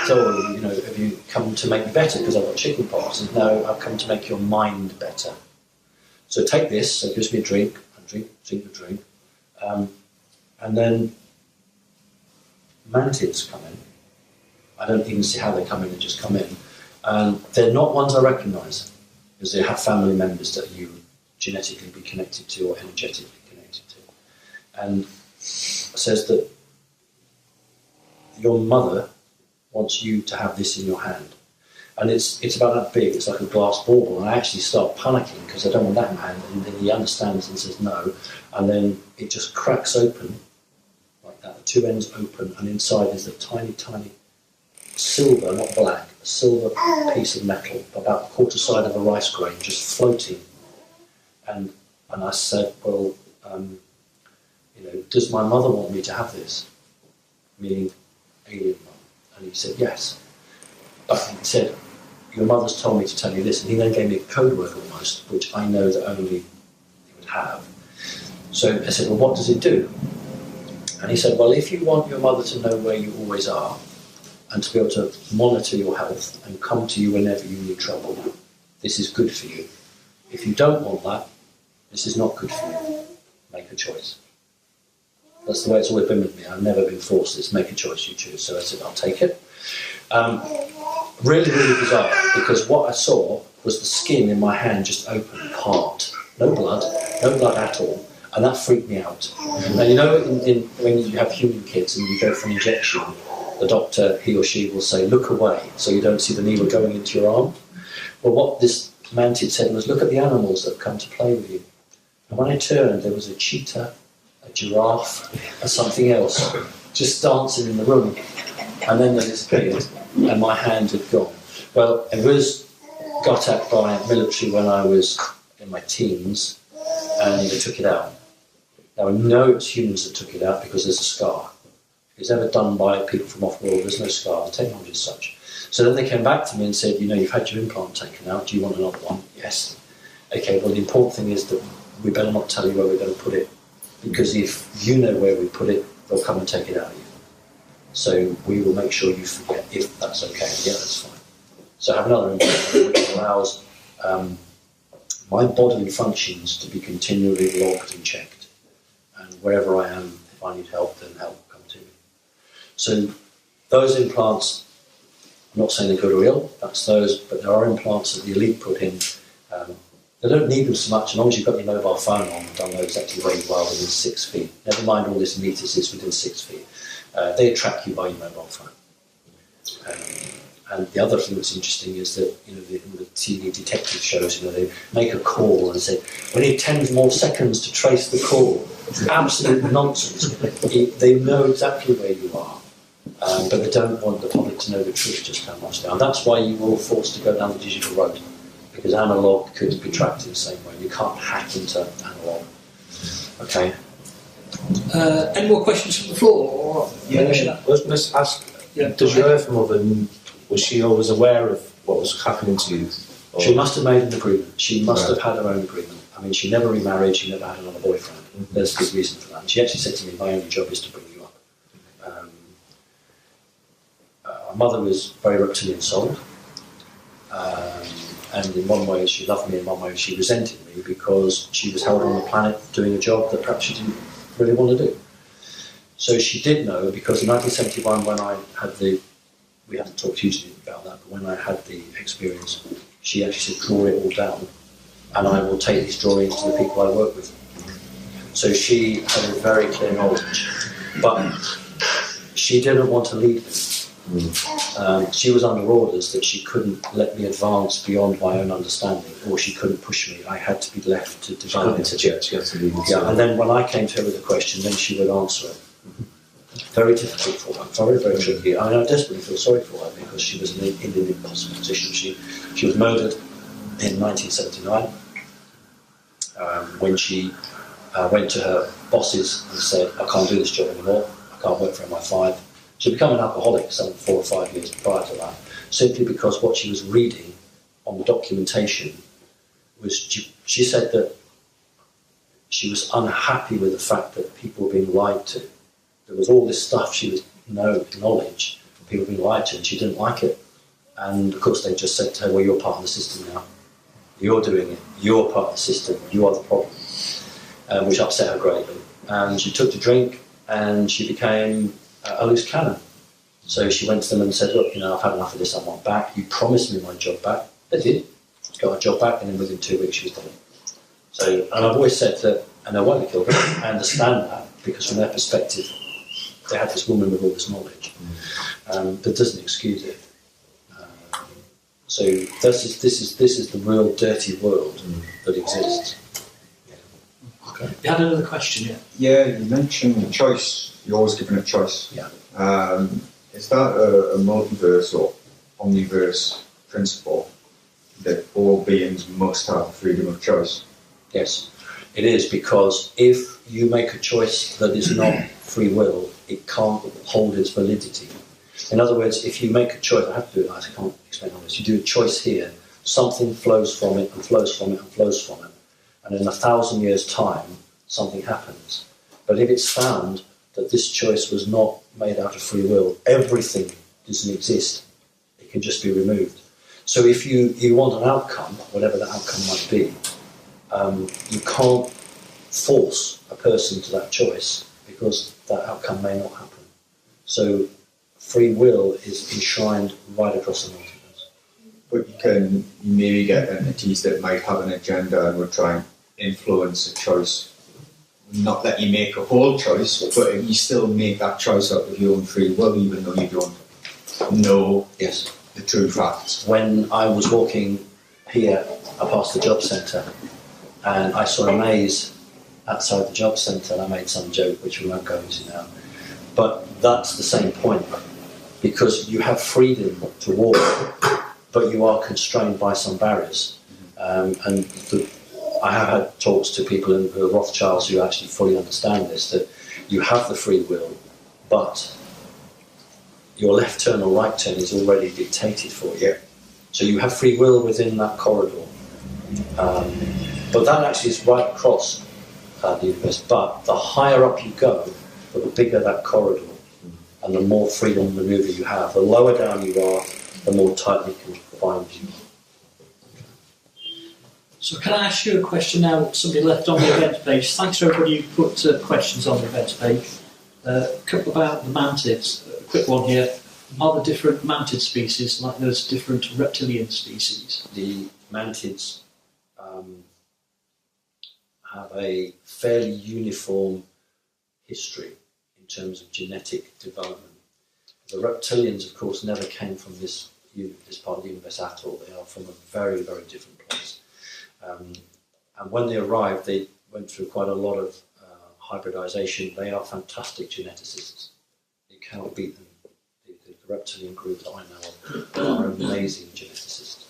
have you come to make me better because I've got chicken pox? And no, I've come to make your mind better. So take this, so it gives me a drink, drink the drink. And then mantids come in. I don't even see how they come in, they just come in. And they're not ones I recognise, because they have family members that you genetically be connected to or energetically connected to. And says that your mother wants you to have this in your hand. And it's about that big, it's like a glass bauble, and I actually start panicking because I don't want that in my hand, and then he understands and says no, and then it just cracks open, like that, the two ends open, and inside is a tiny, tiny silver, not black, a silver piece of metal, about a quarter side of a rice grain, just floating. And I said, well, does my mother want me to have this? Meaning alien mum. And he said, yes. But he said, your mother's told me to tell you this. And he then gave me a code word almost, which I know that only he would have. So I said, well, what does it do? And he said, well, if you want your mother to know where you always are and to be able to monitor your health and come to you whenever you need trouble, this is good for you. If you don't want that, this is not good for you. Make a choice. That's the way it's always been with me. I've never been forced. It's make a choice, you choose. So I said, I'll take it. Really, really bizarre, because what I saw was the skin in my hand just open apart. No blood at all. And that freaked me out. Now, you know, when you have human kids and you go for an injection, the doctor, he or she, will say, look away, so you don't see the needle going into your arm. Well, what this mantid said was, look at the animals that have come to play with you. And when I turned, there was a cheetah, a giraffe, and something else just dancing in the room. And then they disappeared, and my hand had gone. Well, it was got at by military when I was in my teens, and they took it out. Now, I know it's humans that took it out because there's a scar. If it's ever done by people from off-world, there's no scar. The technology is such. So then they came back to me and said, you've had your implant taken out. Do you want another one? Yes. Okay, well, the important thing is that we better not tell you where we're going to put it, because if you know where we put it, they'll come and take it out of you. So we will make sure you forget, if that's okay. Yeah, that's fine. So I have another implant which allows my bodily functions to be continually logged and checked. And wherever I am, if I need help, then help will come to me. So those implants, I'm not saying they're good or ill, that's those, but there are implants that the elite put in. They don't need them so much, as long as you've got your mobile phone on and don't know exactly where you are within 6 feet. Never mind all this meters is within 6 feet. They track you by your mobile phone. And the other thing that's interesting is that, in the TV detective shows, they make a call and say, we need 10 more seconds to trace the call. It's absolute nonsense. They know exactly where you are, but they don't want the public to know the truth, just how much they are. And that's why you were forced to go down the digital road, because analogue could be tracked in the same way. You can't hack into analogue. Okay. Any more questions from the floor? Or I was going to ask, does your earth mother, was she always aware of what was happening to you? Or? She must have made an agreement. She must have had her own agreement. I mean, she never remarried, she never had another boyfriend. Mm-hmm. There's a good reason for that. And she actually said to me, my only job is to bring you up. My mother was very reptilian souled. And in one way she loved me, in one way she resented me, because she was held on the planet doing a job that perhaps she didn't really want to do. So she did know, because in 1971 when I had we haven't talked hugely about that, but when I had the experience, she actually said, draw it all down, and I will take these drawings to the people I work with. So she had a very clear knowledge, but she didn't want to lead me. She was under orders that she couldn't let me advance beyond my own understanding, or she couldn't push me. I had to be left to develop it. She had to leave it. Yeah, and then when I came to her with a question, then she would answer it. Very difficult for her, very, very tricky. I mean, I desperately feel sorry for her, because she was in an impossible position. She was murdered in 1979 when she went to her bosses and said, I can't do this job anymore, I can't work for MI5. She'd become an alcoholic some 4 or 5 years prior to that, simply because what she was reading on the documentation was, she said that she was unhappy with the fact that people were being lied to. There was all this stuff she was knowledge, people were being lied to, and she didn't like it. And of course they just said to her, well, you're part of the system now. You're doing it. You're part of the system. You are the problem. Which upset her greatly. And she took to drink, and she became a loose cannon. So she went to them and said, look, I've had enough of this, I want back. You promised me my job back. They did. Got her job back, and then within 2 weeks she was done. So, and I've always said that, and I won't kill her, I understand that, because from their perspective, they had this woman with all this knowledge, but doesn't excuse it. So this is the real dirty world that exists. Okay. You had another question, yeah? Yeah, you mentioned choice. You're always given a choice. Yeah. Is that a multiverse or omniverse principle that all beings must have freedom of choice? Yes, it is, because if you make a choice that is not free will, it can't hold its validity. In other words, if you make a choice, I have to do it, I can't explain all this. You do a choice here, something flows from it and flows from it and flows from it, and in 1,000 years' time, something happens. But if it's found that this choice was not made out of free will, everything doesn't exist. It can just be removed. So if you want an outcome, whatever that outcome might be, you can't force a person to that choice, because that outcome may not happen. So free will is enshrined right across the multiverse. But you can maybe get entities that might have an agenda and would try and influence a choice. Not that you make a whole choice, but you still make that choice out of your own free will, even though you don't know the true facts. When I was walking here, I passed the job centre, and I saw a maze outside the job centre, and I made some joke which we won't go into now. But that's the same point, because you have freedom to walk, but you are constrained by some barriers. I have had talks to people who are Rothschilds who actually fully understand this, that you have the free will, but your left turn or right turn is already dictated for you. So you have free will within that corridor. But that actually is right across the universe. But the higher up you go, the bigger that corridor, and the more freedom of manoeuvre you have. The lower down you are, the more tightly confined you are. So can I ask you a question now? Somebody left on the events page. Thanks to everybody who put questions on the events page. A couple about the mantids. A quick one here. Are there different mantid species like there's different reptilian species? The mantids have a fairly uniform history in terms of genetic development. The reptilians, of course, never came from this part of the universe at all. They are from a very, very different place. And when they arrived, they went through quite a lot of hybridization. They are fantastic geneticists. You cannot beat them. The reptilian group that I know of are amazing geneticists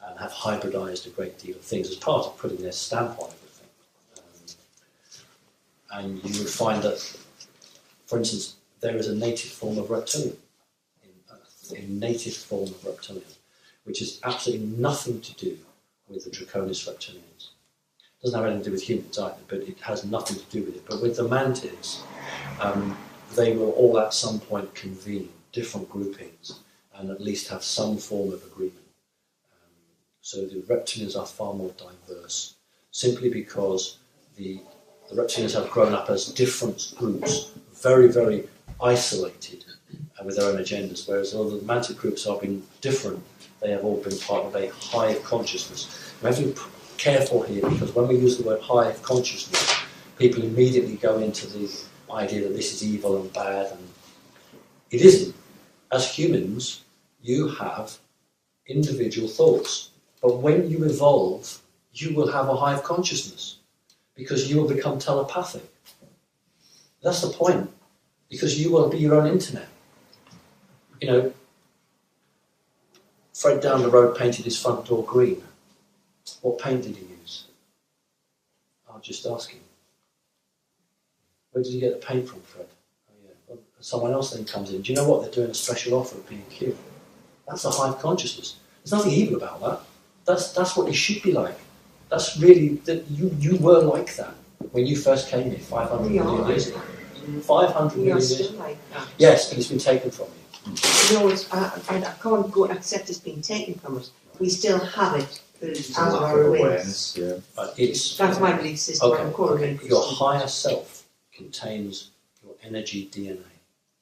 and have hybridized a great deal of things as part of putting their stamp on everything. And you would find that, for instance, there is a native form of reptilian, a native form of reptilian, which has absolutely nothing to do with the Draconis reptilians. It doesn't have anything to do with humans either, but it has nothing to do with it. But with the mantids, they will all at some point convene, different groupings, and at least have some form of agreement. So the reptilians are far more diverse, simply because the reptilians have grown up as different groups, very, very isolated and with their own agendas, whereas all the mantid groups have been different. They have all been part of a hive consciousness. We have to be careful here, because when we use the word hive consciousness, people immediately go into the idea that this is evil and bad, and it isn't. As humans, you have individual thoughts, but when you evolve, you will have a hive consciousness, because you will become telepathic. That's the point, because you will be your own internet. You know, Fred down the road painted his front door green. What paint did he use? I'll just ask him. Where did you get the paint from, Fred? Oh, yeah. Well, someone else then comes in. Do you know what? They're doing a special offer at B&Q. That's a hive consciousness. There's nothing evil about that. That's what it should be like. That's really, that you were like that when you first came here 500 million years ago. 500 million years ago. Like that. Yes, and it's been taken from you. No, I can't go accept it's been taken from us. We still have it as our awareness. Yeah. But it's, That's my belief system. I'm calling it. Your higher self contains your energy DNA.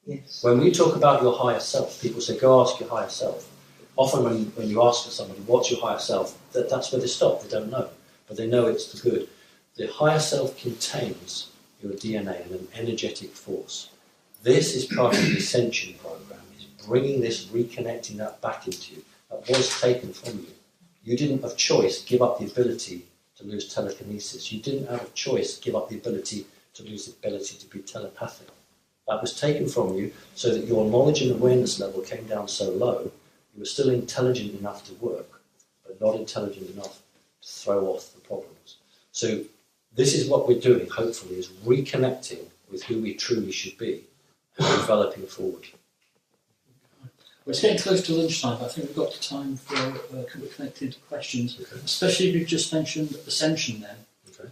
Yes. When we talk about your higher self, people say, go ask your higher self. Often when you ask somebody, what's your higher self, that's where they stop. They don't know, but they know it's the good. The higher self contains your DNA and an energetic force. This is part of the Ascension program, is bringing this, reconnecting that back into you. That was taken from you. You didn't have choice give up the ability to lose telekinesis. You didn't have a choice give up the ability to lose the ability to be telepathic. That was taken from you so that your knowledge and awareness level came down so low, you were still intelligent enough to work, but not intelligent enough to throw off the problems. So this is what we're doing, hopefully, is reconnecting with who we truly should be and developing forward. Well, it's getting close to lunchtime, but I think we've got time for a couple of connected questions, especially if you've just mentioned Ascension then. Okay.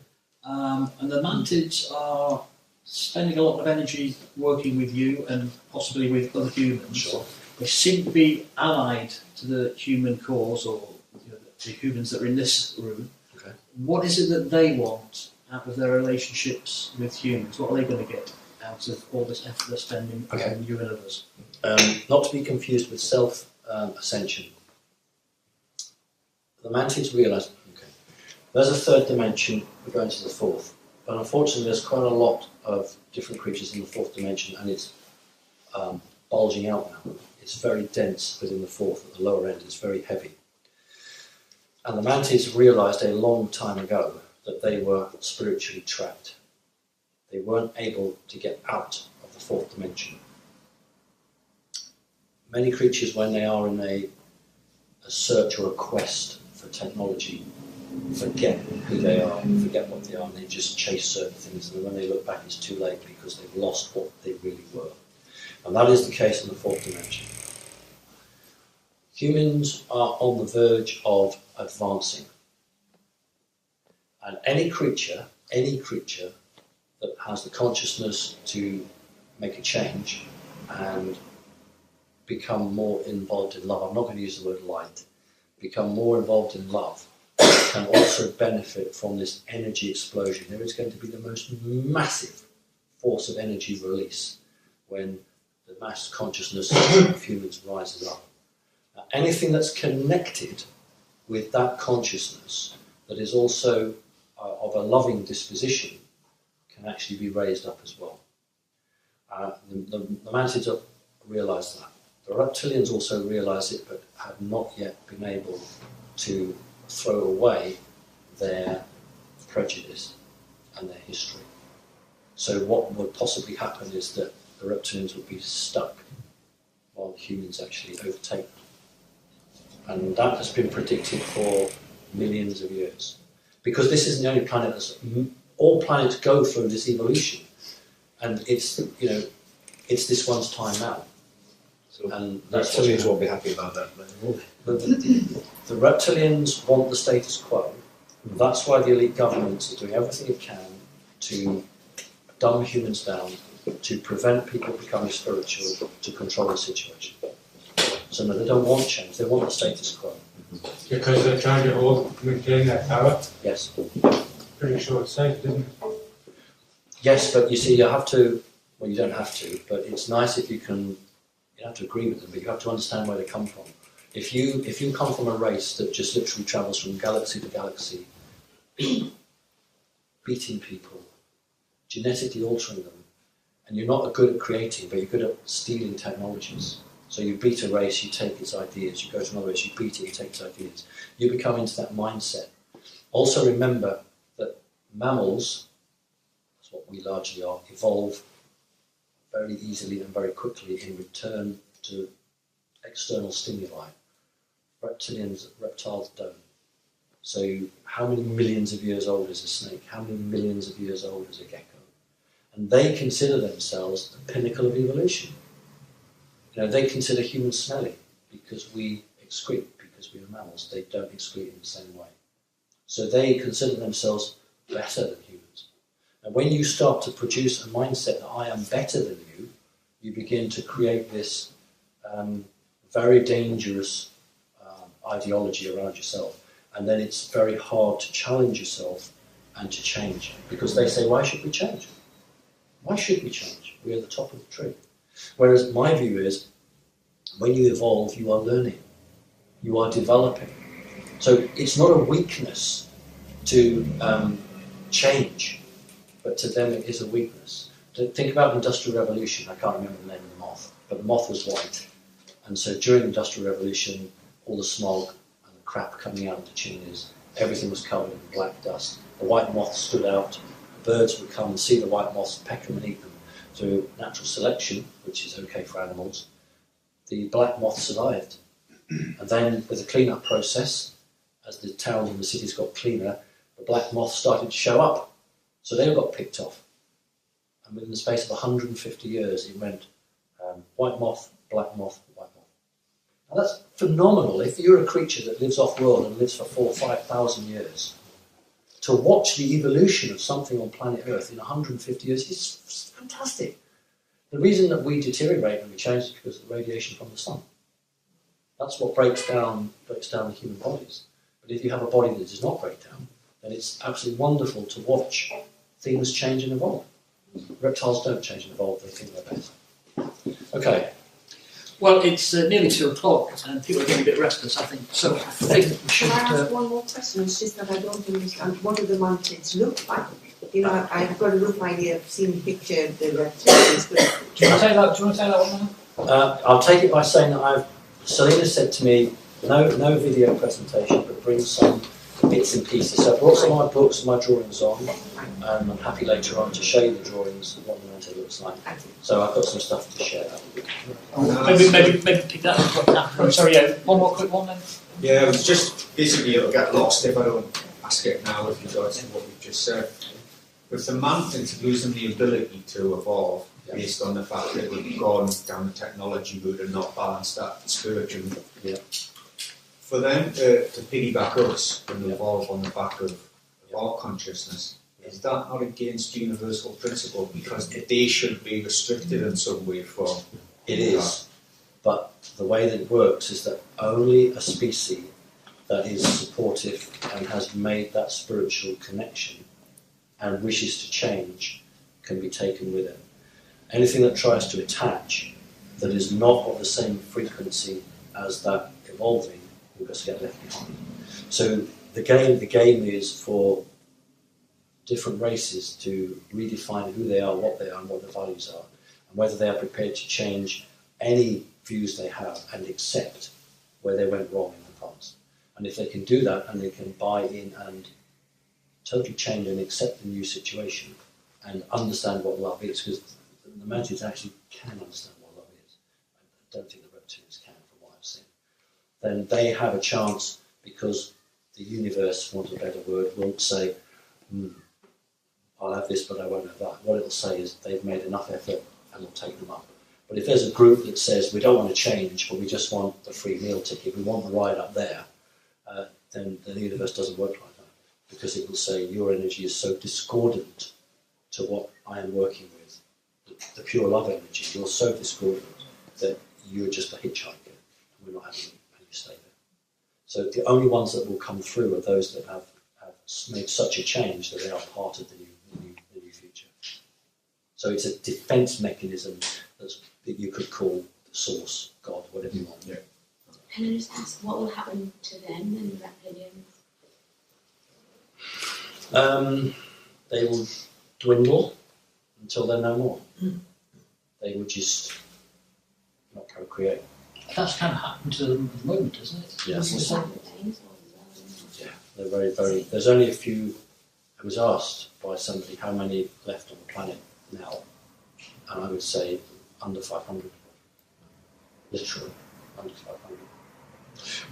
And the Mantids are spending a lot of energy working with you and possibly with other humans. Sure. They seem to be allied to the human cause, or the humans that are in this room. Okay. What is it that they want out of their relationships with humans? What are they going to get out of all this effort they're spending on you and others? Not to be confused with self-ascension. The Mantids realise, there's a third dimension, we're going to the fourth. But unfortunately, there's quite a lot of different creatures in the fourth dimension, and it's bulging out now. It's very dense within the fourth. At the lower end, it's very heavy. And the Mantids realised a long time ago that they were spiritually trapped. They weren't able to get out of the fourth dimension. Many creatures, when they are in a search or a quest for technology, forget who they are, forget what they are, and they just chase certain things, and when they look back it's too late because they've lost what they really were. And that is the case in the fourth dimension. Humans are on the verge of advancing. And any creature that has the consciousness to make a change and become more involved in love, I'm not going to use the word light, become more involved in love, can also benefit from this energy explosion. There is going to be the most massive force of energy release when the mass consciousness of humans rises up. Now, anything that's connected with that consciousness that is also of a loving disposition can actually be raised up as well. The Mantids have realised that. The reptilians also realise it, but have not yet been able to throw away their prejudice and their history. So what would possibly happen is that the reptilians would be stuck while the humans actually overtake them. And that has been predicted for millions of years. Because this isn't the only planet that's... All planets go through this evolution. And it's this one's time now. So and the reptilians won't be happy about that. The reptilians want the status quo. That's why the elite governments are doing everything it can to dumb humans down, to prevent people becoming spiritual, to control the situation. So no, they don't want change, they want the status quo. Because they're trying to maintain their power? Yes. Pretty short sighted, isn't it? Yes, but you see, you have to, well, you don't have to, but it's nice if you can, you don't have to agree with them, but you have to understand where they come from. If you come from a race that just literally travels from galaxy to galaxy, beating people, genetically altering them, and you're not good at creating, but you're good at stealing technologies. So you beat a race, you take its ideas, you go to another race, you beat it, you take its ideas. You become into that mindset. Also remember that mammals, that's what we largely are, evolve very easily and very quickly in return to external stimuli. Reptiles don't. So how many millions of years old is a snake? How many millions of years old is a gecko? And they consider themselves the pinnacle of evolution. They consider humans smelly because we excrete, because we are mammals. They don't excrete in the same way. So they consider themselves better than humans. And when you start to produce a mindset that I am better than you, you begin to create this very dangerous ideology around yourself. And then it's very hard to challenge yourself and to change. Because they say, why should we change? Why should we change? We're at the top of the tree. Whereas my view is, when you evolve, you are learning. You are developing. So it's not a weakness to change, but to them it is a weakness. think about the Industrial Revolution. I can't remember the name of the moth, but the moth was white. And so during the Industrial Revolution, all the smog and the crap coming out of the chimneys, everything was covered in black dust. The white moth stood out. The birds would come and see the white moths, peck them and eat them. Through natural selection, which is okay for animals, the black moth survived. And then with the clean-up process, as the towns and the cities got cleaner, the black moth started to show up. So they all got picked off. And within the space of 150 years, it went white moth, black moth, white moth. Now that's phenomenal. If you're a creature that lives off-world and lives for 4,000 or 5,000 years, to watch the evolution of something on planet Earth in 150 years is fantastic. The reason that we deteriorate and we change is because of the radiation from the sun. That's what breaks down the human bodies. But if you have a body that does not break down, then it's absolutely wonderful to watch things change and evolve. Reptiles don't change and evolve, they think they're better. Okay. Well, it's nearly 2 o'clock and people are getting a bit restless, I think. So I think we should... Can I ask one more question? It's just that I don't understand what do the mantids look like? You know, I've got a rough idea of seeing a picture of the reptiles, but... Do you want to take that one now? I'll take it by saying that Selena said to me, no video presentation, but bring some bits and pieces. So I brought some of my books and my drawings on, and I'm happy later on to show you the drawings and what the mantis looks like. So I've got some stuff to share. Maybe pick that up. I'm sorry, yeah. One more quick one then. Yeah, it was just basically it'll get lost if I don't ask it now with regards to what we've just said. With the mantids losing the ability to evolve based on the fact that we've gone down the technology route and not balanced that spiritually. Yeah. For them to piggyback us and evolve on the back of our consciousness, is that not against universal principle? Because they should be restricted in some way from it is. But the way that it works is that only a species that is supportive and has made that spiritual connection and wishes to change can be taken with it. Anything that tries to attach that is not of the same frequency as that evolving will just get left behind. So the game is for different races to redefine who they are, what they are, and what their values are, and whether they are prepared to change any views they have and accept where they went wrong in the past. And if they can do that and they can buy in and totally change and accept the new situation and understand what love is, because the mantids actually can understand what love is. I don't think the reptilians can, from what I've seen. Then they have a chance, because the universe, for want of a better word, won't say, I'll have this but I won't have that. What it'll say is they've made enough effort and it'll take them up. But if there's a group that says we don't want to change but we just want the free meal ticket, we want the ride up there, then the universe doesn't work like that, because it will say your energy is so discordant to what I am working with, the pure love energy. You're so discordant that you're just a hitchhiker and we're not having you stay there. So the only ones that will come through are those that have made such a change that they are part of the new future. So it's a defense mechanism that you could call the source, God, whatever you want. Yeah. Can I just ask, what will happen to them and the reptilians? They will dwindle until they're no more. They will just not procreate. That's kind of happened to them at the moment, isn't it? Yes. Yeah. They're very, very... There's only a few... I was asked by somebody how many left on the planet now, and I would say under 500. Literally, under 500.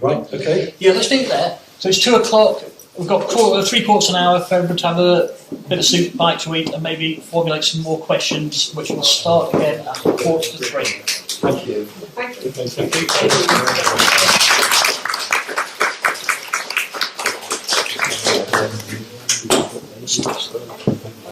Right, okay. Yeah, let's leave it there. So it's 2 o'clock. We've got 3/4 an hour for everyone to have a bit of soup, bite to eat, and maybe formulate some more questions, which will start again at 2:45. Thank you. Thank you.